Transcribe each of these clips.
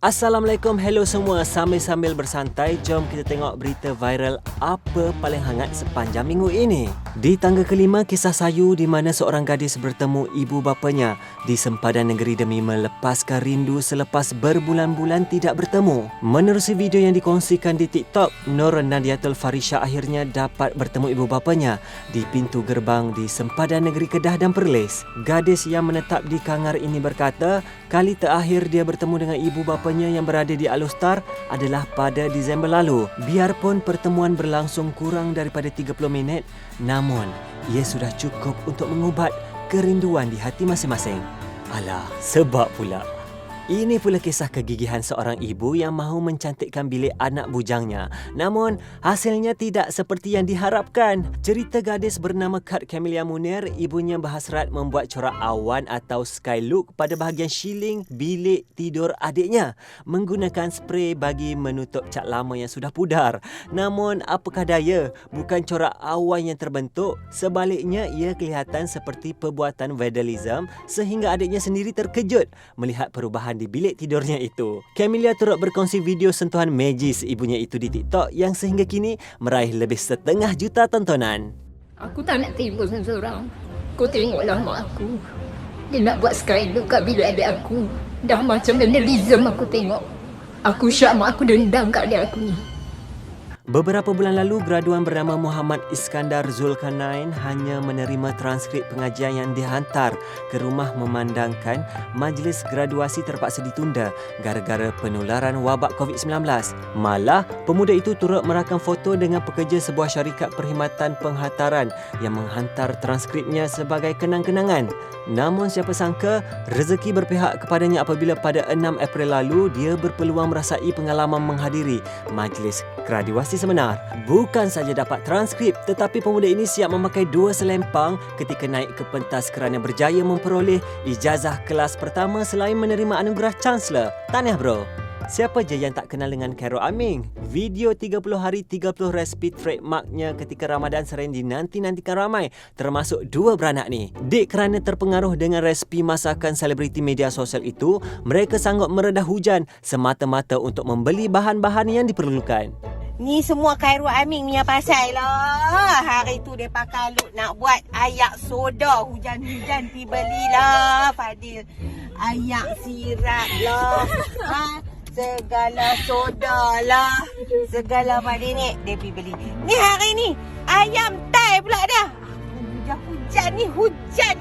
Assalamualaikum, hello semua. Sambil-sambil bersantai, jom kita tengok berita viral apa paling hangat sepanjang minggu ini. Di tangga kelima, kisah sayu di mana seorang gadis bertemu ibu bapanya di sempadan negeri demi melepaskan rindu selepas berbulan-bulan tidak bertemu. Menerusi video yang dikongsikan di TikTok, Nur Nadiatul Farisha akhirnya dapat bertemu ibu bapanya di pintu gerbang di sempadan negeri Kedah dan Perlis. Gadis yang menetap di Kangar ini berkata, kali terakhir dia bertemu dengan ibu bapanya yang berada di Alustar adalah pada Disember lalu. Biarpun pertemuan berlangsung kurang daripada 30 minit, namun ia sudah cukup untuk mengubat kerinduan di hati masing-masing. Alah, sebab pula. Ini pula kisah kegigihan seorang ibu yang mahu mencantikkan bilik anak bujangnya. Namun, hasilnya tidak seperti yang diharapkan. Cerita gadis bernama Kat Camelia Munir, ibunya berhasrat membuat corak awan atau sky look pada bahagian shilling bilik tidur adiknya menggunakan spray bagi menutup cat lama yang sudah pudar. Namun, apakah daya, bukan corak awan yang terbentuk, sebaliknya ia kelihatan seperti perbuatan vandalism sehingga adiknya sendiri terkejut melihat perubahan di bilik tidurnya itu. Camelia turut berkongsi video sentuhan magis ibunya itu di TikTok yang sehingga kini meraih lebih 1,5 juta tontonan. Aku tak nak tidur seorang. Kau tengoklah mak aku. Dia nak buat skydiving kat bilik adik aku. Dah macam vandalism aku tengok. Aku syak mak aku dendam kat adik aku ni. Beberapa bulan lalu, graduan bernama Muhammad Iskandar Zulkarnain hanya menerima transkrip pengajian yang dihantar ke rumah memandangkan majlis graduasi terpaksa ditunda gara-gara penularan wabak COVID-19. Malah, pemuda itu turut merakam foto dengan pekerja sebuah syarikat perkhidmatan penghantaran yang menghantar transkripnya sebagai kenang-kenangan. Namun siapa sangka, rezeki berpihak kepadanya apabila pada 6 April lalu dia berpeluang merasai pengalaman menghadiri majlis graduasi sebenar. Bukan saja dapat transkrip, tetapi pemuda ini siap memakai 2 selempang ketika naik ke pentas kerana berjaya memperoleh ijazah kelas pertama selain menerima anugerah Chancellor. Tahniah bro. Siapa je yang tak kenal dengan Carol Aming? Video 30 hari 30 resipi trademarknya ketika Ramadan sering dinanti-nantikan ramai, termasuk 2 beranak ni. Dek kerana terpengaruh dengan resipi masakan selebriti media sosial itu, mereka sanggup meredah hujan semata-mata untuk membeli bahan-bahan yang diperlukan. Ni semua Khairul Amin punya pasal lah. Hari tu dia pakai Lut nak buat ayak soda. Hujan-hujan pergi belilah Fadil. Ayak sirap lah. Segala soda lah. Segala Fadil ni dia pergi beli. Ni hari ni ayam tai pula dah. Hujan ni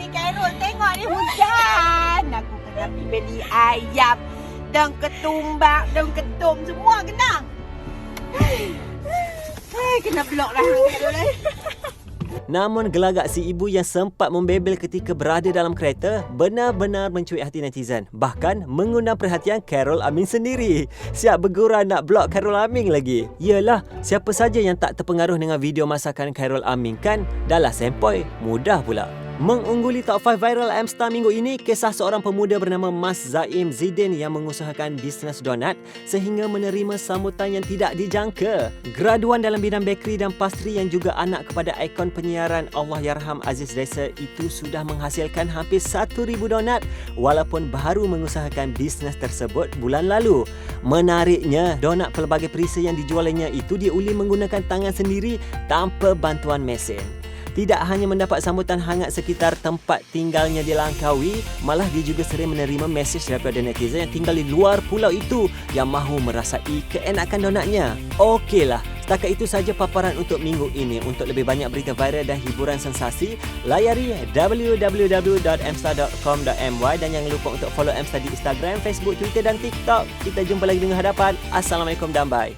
Khairul. Tengok ni hujan. Aku kena pergi beli ayam. Dan ketumbak, dan ketum semua kena. Kena blok lah. Namun gelagak si ibu yang sempat membebel ketika berada dalam kereta benar-benar mencuit hati netizen. Bahkan mengundang perhatian Carol Aming sendiri. Siap bergurau nak blok Carol Aming lagi. Yelah, siapa saja yang tak terpengaruh dengan video masakan Carol Aming kan? Dahlah sempoi, mudah pula. Mengungguli top 5 viral Mstar minggu ini, kisah seorang pemuda bernama Mas Zaim Zidin yang mengusahakan bisnes donat sehingga menerima sambutan yang tidak dijangka. Graduan dalam bidang bakery dan pastry yang juga anak kepada ikon penyiaran Allahyarham Aziz Raisa itu sudah menghasilkan hampir 1,000 donat walaupun baru mengusahakan bisnes tersebut bulan lalu. Menariknya, donat pelbagai perisa yang dijualnya itu diuli menggunakan tangan sendiri tanpa bantuan mesin. Tidak hanya mendapat sambutan hangat sekitar tempat tinggalnya di Langkawi, malah dia juga sering menerima mesej daripada netizen yang tinggal di luar pulau itu yang mahu merasai keenakan donatnya. Okeylah, setakat itu saja paparan untuk minggu ini. Untuk lebih banyak berita viral dan hiburan sensasi, layari www.mstar.com.my dan jangan lupa untuk follow Mstar di Instagram, Facebook, Twitter dan TikTok. Kita jumpa lagi dengan hadapan. Assalamualaikum dan bye.